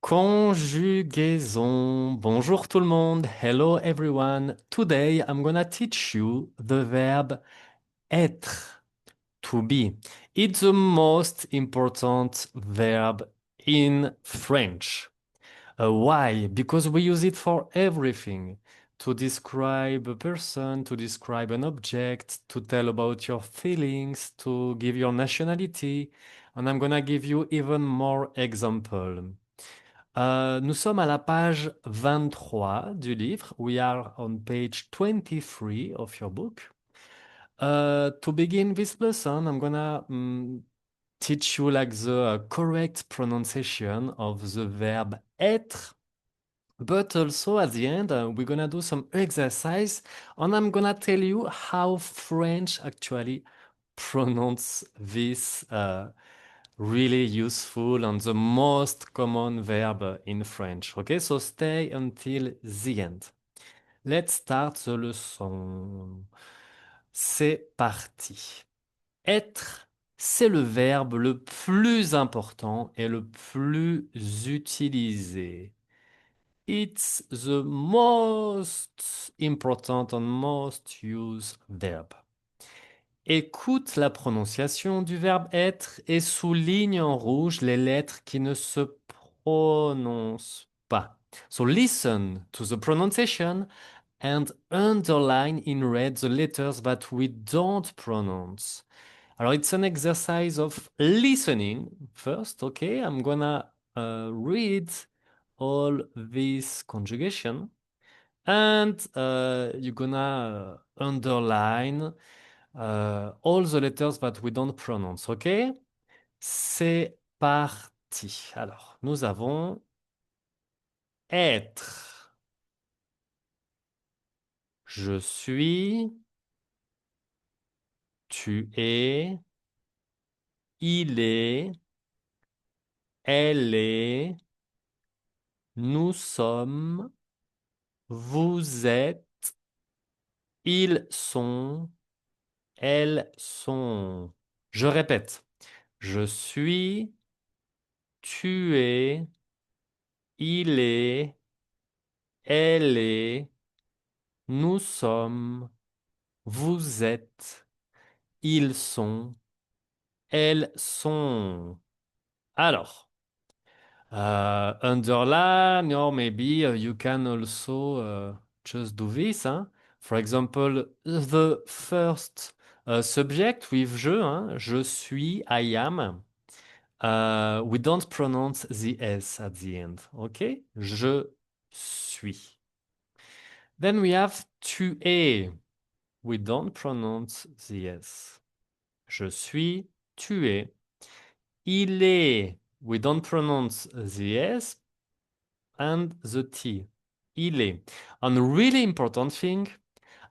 Conjugaison. Bonjour tout le monde. Hello everyone. Today I'm gonna teach you the verb êTRE, to be. It's the most important verb in French. Why? Because we use it for everything. To describe a person, to describe an object, to tell about your feelings, to give your nationality. And I'm gonna give you even more examples. Nous sommes à la page 23 du livre. We are on page 23 of your book. To begin this lesson, I'm gonna teach you like the correct pronunciation of the verb être. But also at the end, we're gonna do some exercise, and I'm gonna tell you how French actually pronounce this really useful and the most common verb in French. Okay, so stay until the end. Let's start the leçon. C'est parti. Être, c'est le verbe le plus important et le plus utilisé. It's the most important and most used verb. Écoute la prononciation du verbe être et souligne en rouge les lettres qui ne se prononcent pas. So listen to the pronunciation and underline in red the letters that we don't pronounce. Alors, it's an exercise of listening first, okay? I'm gonna read all this conjugation and you're gonna underline all the letters that we don't pronounce, ok? C'est parti. Alors, nous avons être. Je suis, tu es, il est, elle est, nous sommes, vous êtes, ils sont, elles sont. Je répète. Je suis, tu es, il est, elle est, nous sommes, vous êtes, ils sont, elles sont. Alors, underline, or maybe you can also just do this. Hein. For example, the first subject with je, hein, je suis, I am. We don't pronounce the S at the end. Okay? Je suis. Then we have tu es. We don't pronounce the S. Je suis, tu es. Il est. We don't pronounce the S and the T. Il est. And really important thing,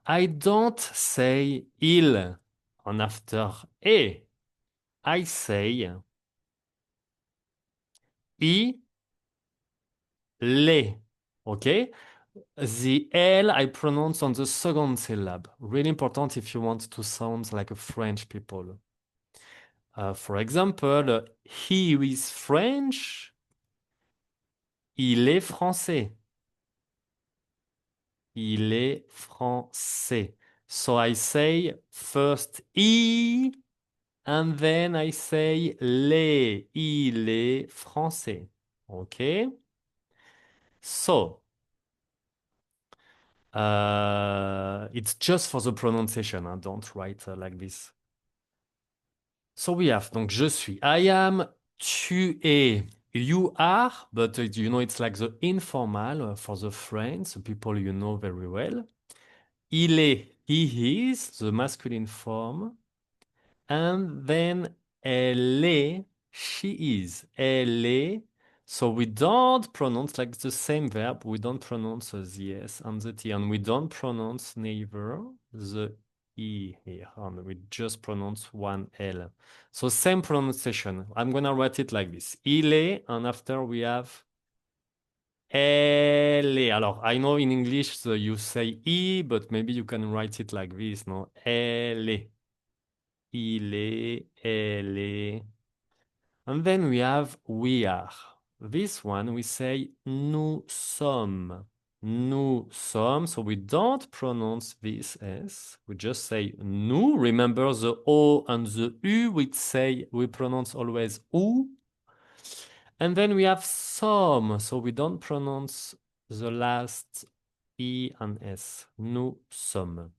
I don't say il on after e. I say I, les. Okay? The L I pronounce on the second syllable. Really important if you want to sound like a French people. For example, he is French. Il est français. Il est français. So I say first I and then I say les. Il est français. Okay? So, it's just for the pronunciation. Hein? Don't write like this. So we have, donc je suis. I am, tu es, you are, but you know it's like the informal for the friends, the people you know very well. Il est, he is, the masculine form. And then elle est, she is. Elle est. So we don't pronounce like the same verb. We don't pronounce the S and the T. And we don't pronounce neither the E here. And we just pronounce one L. So same pronunciation. I'm going to write it like this. Il est. And after we have elle est. Alors, I know in English you say E, but maybe you can write it like this, no? Elle est. Il est, elle est. And then we have we are. This one, we say nous sommes. Nous sommes. So we don't pronounce this S. We just say nous. Remember the O and the U, we pronounce always ou. And then we have some. So we don't pronounce the last E and S. Nous sommes.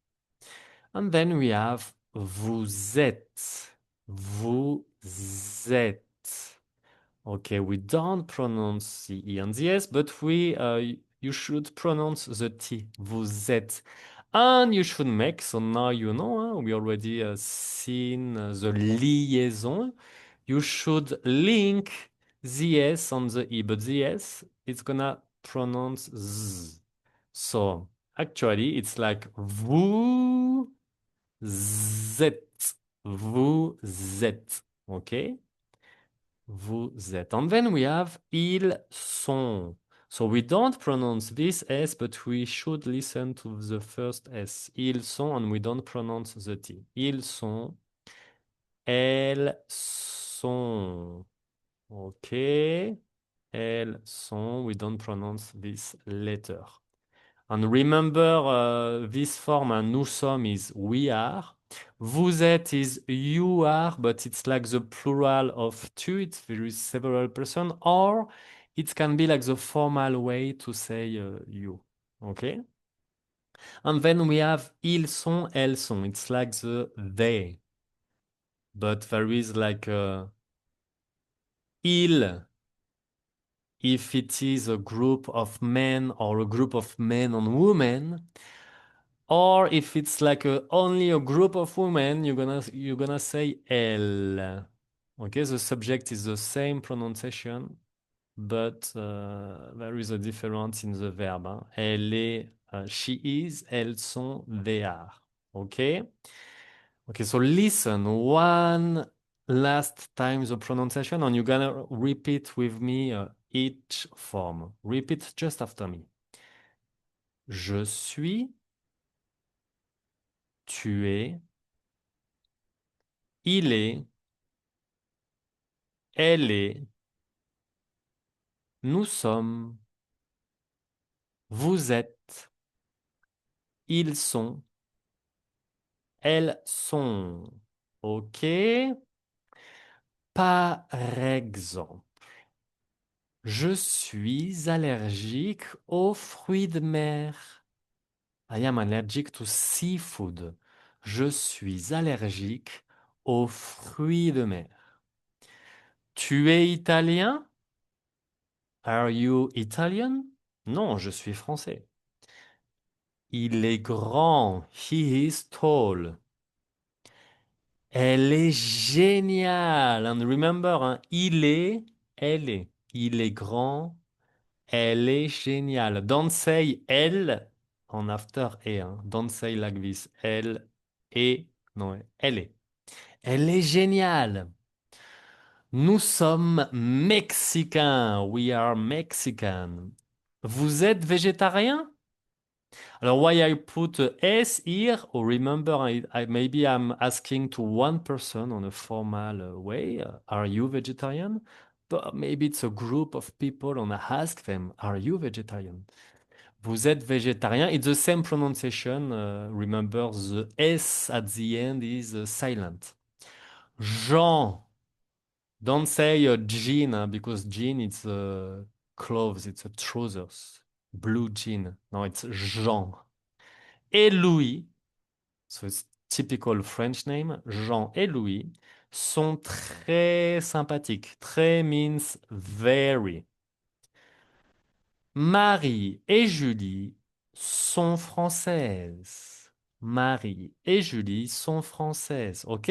And then we have vous êtes. Vous êtes. Okay, we don't pronounce the E and the S, but you should pronounce the T. Vous êtes. And you should make, so now you know, huh? We already seen the liaison. You should link the S on the E, but the S, it's gonna pronounce Z. So actually, it's like vous êtes. Vous êtes. Okay? Vous êtes. And then we have ils sont. So we don't pronounce this S, but we should listen to the first S. Ils sont, and we don't pronounce the T. Ils sont. Elles sont. Okay. Elles sont. We don't pronounce this letter. And remember, this form, nous sommes is we are. Vous êtes is you are, but it's like the plural of two. There is several person, or it can be like the formal way to say you. Okay? And then we have ils sont, elles sont. It's like the they. But there is like il if it is a group of men or a group of men and women. Or if it's like only a group of women, you're gonna say elle. Okay, the subject is the same pronunciation, but there is a difference in the verb. Hein. Elle est, she is, elles sont, they are. Okay. Okay, so listen one last time the pronunciation, and you're gonna repeat with me each form. Repeat just after me. Je suis, tu es, il est, elle est, nous sommes, vous êtes, ils sont, elles sont. OK? Par exemple, je suis allergique aux fruits de mer. I am allergic to seafood. Je suis allergique aux fruits de mer. Tu es italien? Are you Italian? Non, je suis français. Il est grand. He is tall. Elle est géniale. And remember, hein, il est, elle est. Il est grand. Elle est géniale. Don't say elle en after et. Hein. Don't say like this. Elle est. Non, elle est. Elle est géniale. Nous sommes mexicains. We are Mexican. Vous êtes végétarien? Alors, why I put S here? Or remember, maybe I'm asking to one person on a formal way. Are you vegetarian? But maybe it's a group of people and I ask them, are you vegetarian? Vous êtes végétarien? It's the same pronunciation. Remember, the S at the end is silent. Jean. Don't say jean, because jean, it's clothes, it's a trousers. Blue jean. No, it's Jean. Et Louis, so it's typical French name, Jean et Louis, sont très sympathiques. Très means very. Marie et Julie sont françaises. Marie et Julie sont françaises. OK?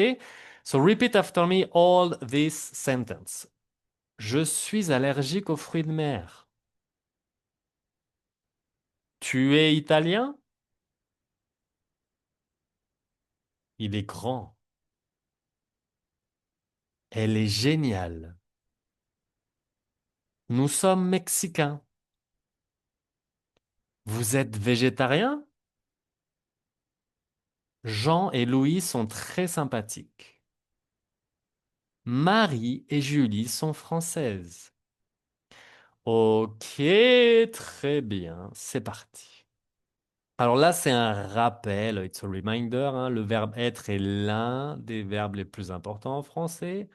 So repeat after me all this sentence. Je suis allergique aux fruits de mer. Tu es italien? Il est grand. Elle est géniale. Nous sommes mexicains. Vous êtes végétarien? Jean et Louis sont très sympathiques. Marie et Julie sont françaises. Ok, très bien, c'est parti. Alors là, c'est un rappel, it's a reminder, hein. Le verbe être est l'un des verbes les plus importants en français.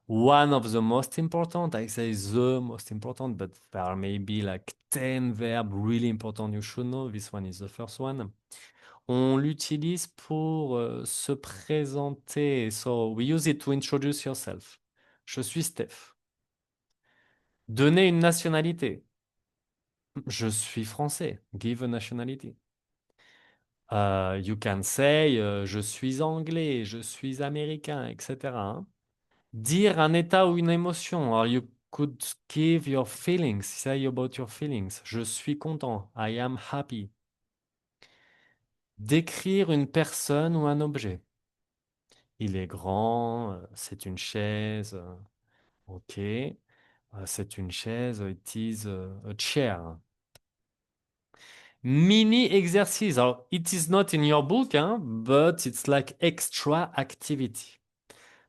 One of the most important, I say the most important, but there are maybe like 10 verbs really important you should know. This one is the first one. On l'utilise pour se présenter. So we use it to introduce yourself. Je suis Steph. Donner une nationalité. Je suis français. Give a nationality. You can say je suis anglais, je suis américain, etc., hein. Dire un état ou une émotion. Or you could give your feelings. Say about your feelings. Je suis content. I am happy. Décrire une personne ou un objet. Il est grand, c'est une chaise. Ok. C'est une chaise. It is a chair. Mini exercice. Alors, it is not in your book, hein, but it's like extra activity.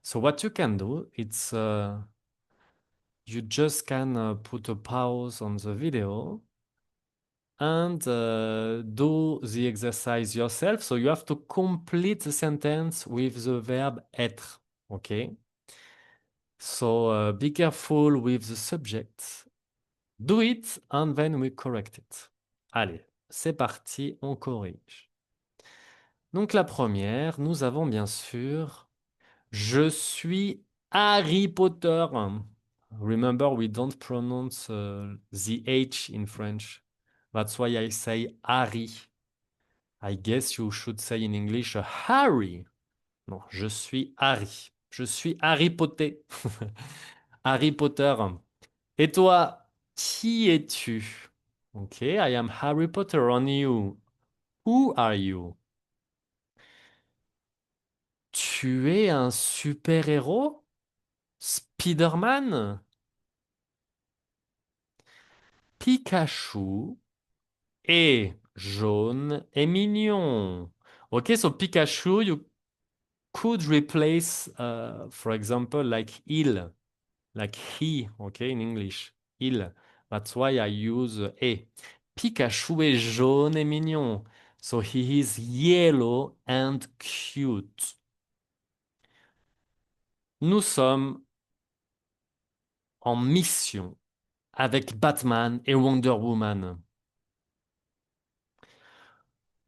So what you can do, it's you just can put a pause on the video and do the exercise yourself. So you have to complete the sentence with the verb être. Okay. So be careful with the subject. Do it and then we correct it. Allez, c'est parti, on corrige. Donc la première, nous avons bien sûr je suis Harry Potter. Remember, we don't pronounce the H in French. That's why I say Harry. I guess you should say in English Harry. Non, je suis Harry. Je suis Harry Potter. Harry Potter. Et toi, qui es-tu? Ok, I am Harry Potter on you. Who are you? Tu es un super-héros? Spider-Man? Pikachu est jaune et mignon. Okay, so Pikachu, you could replace, for example, like il, like he, okay, in English. Il. That's why I use e. Pikachu est jaune et mignon. So he is yellow and cute. Nous sommes en mission avec Batman et Wonder Woman.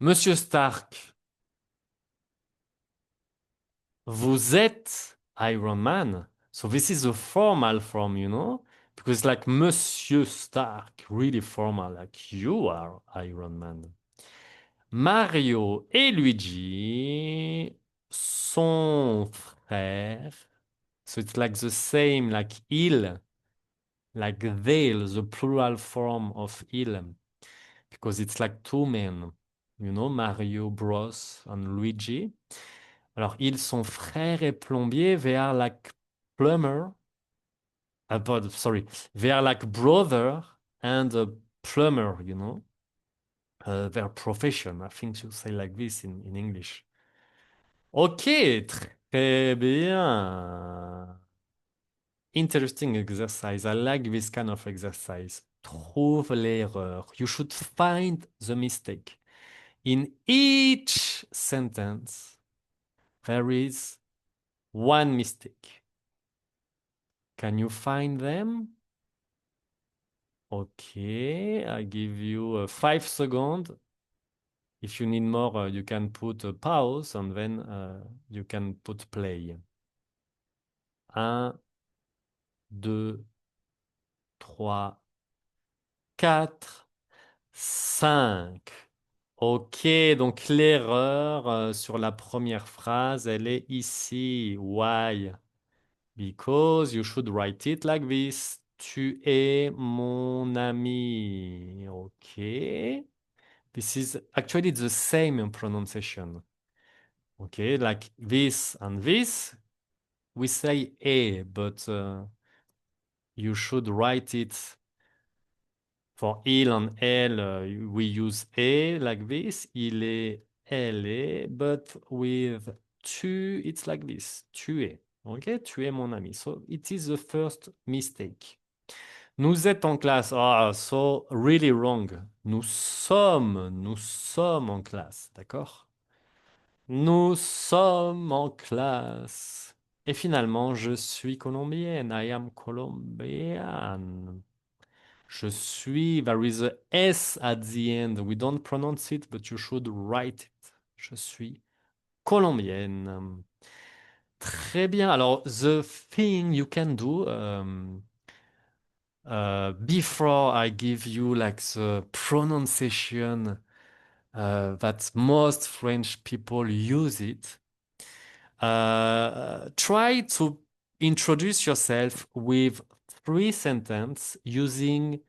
Monsieur Stark, vous êtes Iron Man. So this is a formal form, you know? Because like Monsieur Stark, really formal, like you are Iron Man. Mario et Luigi sont frères. So it's like the same, like il, like they, the plural form of il, because it's like two men, you know, Mario Bros and Luigi. Alors, ils sont frères et plombiers. They are like plumber. Sorry. They are like brother and a plumber, you know. Their profession. I think you say like this in English. Ok, très bien. Interesting exercise. I like this kind of exercise. Trouve l'erreur. You should find the mistake. In each sentence, there is one mistake. Can you find them? Okay, I give you 5 seconds. If you need more, you can put a pause and then you can put play. 1, 2, 3, 4, 5. Ok, donc l'erreur sur la première phrase, elle est ici. Why? Because you should write it like this. Tu es mon ami. Ok. This is actually the same pronunciation. Okay, like this and this, we say e, but you should write it for il and elle. We use e like this. Il est, elle est, but with tu, it's like this. Tu es. Okay, tu es mon ami. So it is the first mistake. Nous êtes en classe. Ah, so really wrong. Nous sommes en classe, d'accord? Nous sommes en classe. Et finalement, je suis colombienne. I am Colombian. Je suis, there is a S at the end. We don't pronounce it, but you should write it. Je suis colombienne. Très bien. Alors, the thing you can do before I give you like the pronunciation that most French people use it, try to introduce yourself with three sentences using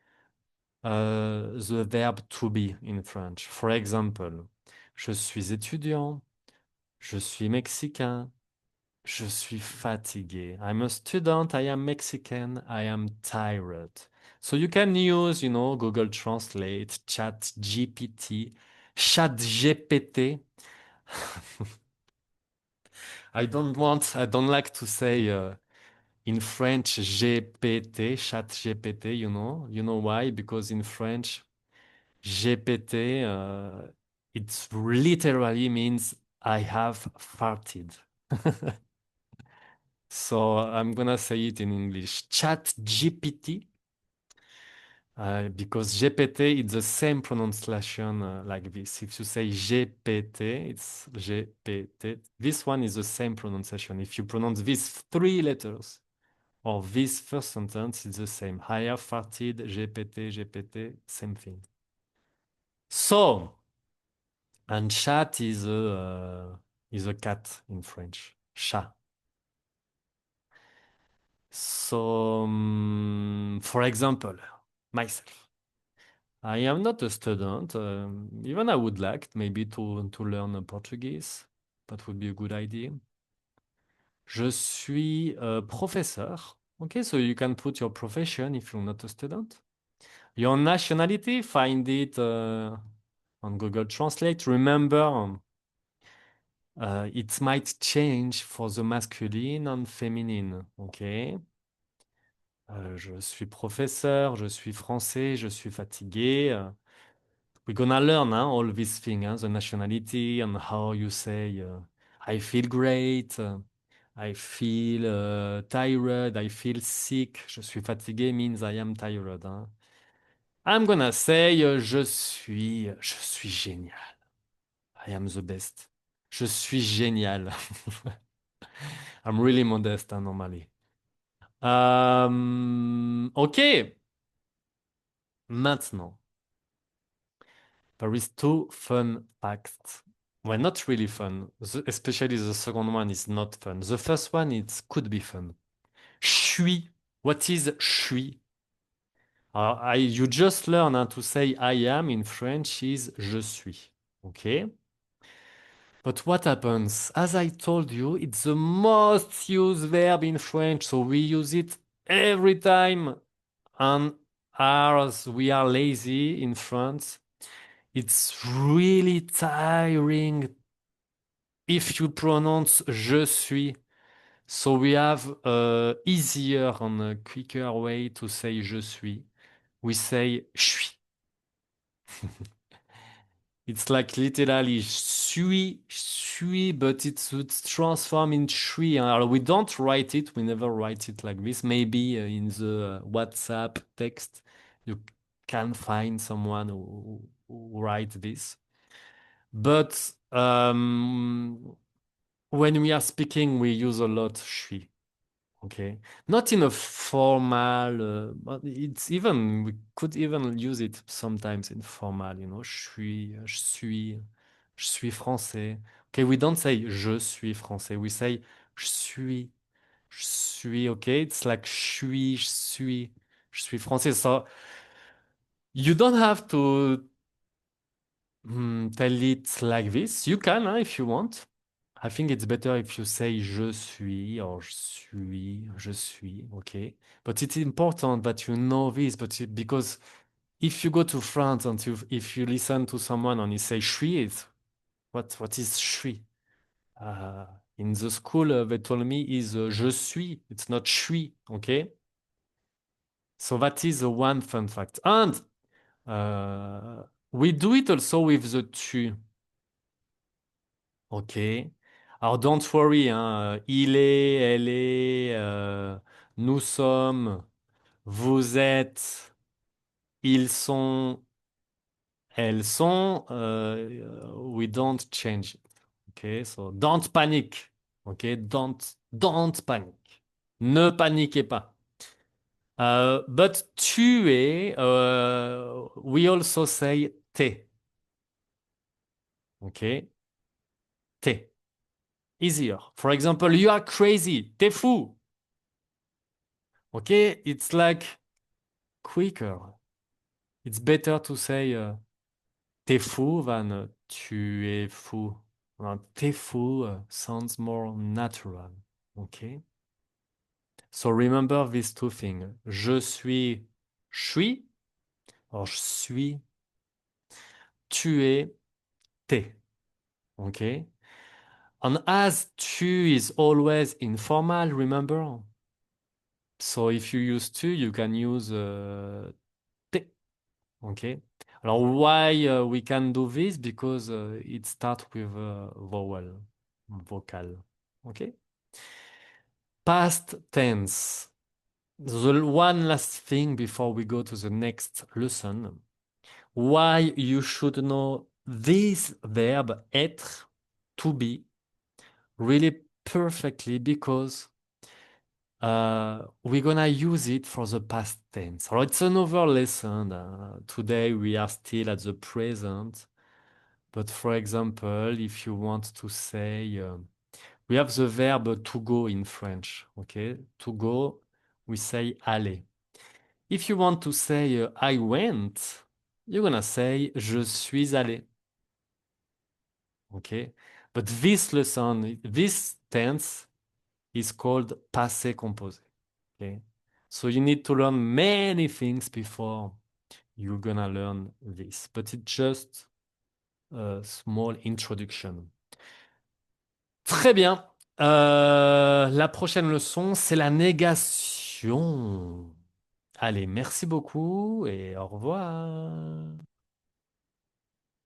the verb to be in French. For example, je suis étudiant, je suis mexicain, je suis fatigué. I'm a student, I am Mexican, I am tired. So you can use, Google Translate, Chat GPT. I don't like to say in French GPT, Chat GPT, you know. You know why? Because in French, GPT, it literally means I have farted. So I'm gonna say it in English. Chat GPT, because GPT is the same pronunciation like this. If you say GPT, it's GPT. This one is the same pronunciation. If you pronounce these three letters or this first sentence, it's the same. I have farted, GPT, GPT, same thing. So, and chat is a cat in French. Chat. So, for example, myself. I am not a student. Even I would like maybe to learn Portuguese. That would be a good idea. Je suis professeur. Okay, so you can put your profession if you're not a student. Your nationality, find it on Google Translate. Remember, it might change for the masculine and feminine. Okay. Je suis professeur, je suis français, je suis fatigué. We're gonna learn all these things, the nationality and how you say, I feel great, I feel tired, I feel sick. Je suis fatigué means I am tired. I'm gonna say, je suis génial. I am the best. Je suis génial. I'm really modest, normally. Ok, maintenant. There is two fun facts. Well, not really fun. Especially the second one is not fun. The first one it could be fun. Suis. What is suis? You just learn to say I am in French is je suis. Okay? But what happens? As I told you, it's the most used verb in French, so we use it every time. And as we are lazy in France, it's really tiring if you pronounce je suis. So we have a easier and a quicker way to say je suis. We say suis. It's like literally suis, but it's transformed in shui. We don't write it. We never write it like this. Maybe in the WhatsApp text, you can find someone who write this. But when we are speaking, we use a lot suis. Okay, not in a formal, but it's even we could even use it sometimes in formal. Je suis français. Okay, we don't say je suis français. We say je suis. Okay, it's like je suis français. So you don't have to tell it like this. You can, if you want. I think it's better if you say je suis or je suis, okay? But it's important that you know this, because if you go to France and if you listen to someone and he say suis, what is suis? Uh, in the school, they told me is je suis. It's not suis, okay? So that is the one fun fact. And we do it also with the tu. Ok. Alors don't worry, hein. Il est, elle est, nous sommes, vous êtes, ils sont, elles sont. We don't change it. Ok. So don't panic. Ok. Don't panic. Ne paniquez pas. But tu es, we also say t'es. Ok. T'es. Easier. For example, you are crazy. T'es fou. Okay, it's like quicker. It's better to say t'es fou than tu es fou. T'es fou sounds more natural. Okay. So remember these two things. Je suis, or je suis, tu es, t'es. Okay. And as tu is always informal, remember? So if you use tu, you can use t'es. Okay. Alors why we can do this? Because it starts with vowel, vocal. Okay. Past tense. The one last thing before we go to the next lesson. Why you should know this verb être, to be, really perfectly because we're gonna use it for the past tense. So it's another lesson. Today we are still at the present. But for example, if you want to say, we have the verb to go in French. Okay, to go, we say aller. If you want to say I went, you're gonna say je suis allé. Okay, but this lesson, this tense is called passé composé. Okay, so you need to learn many things before you're gonna learn this, but it's just a small introduction. Très bien. La prochaine leçon, c'est la négation. Allez, merci beaucoup et au revoir.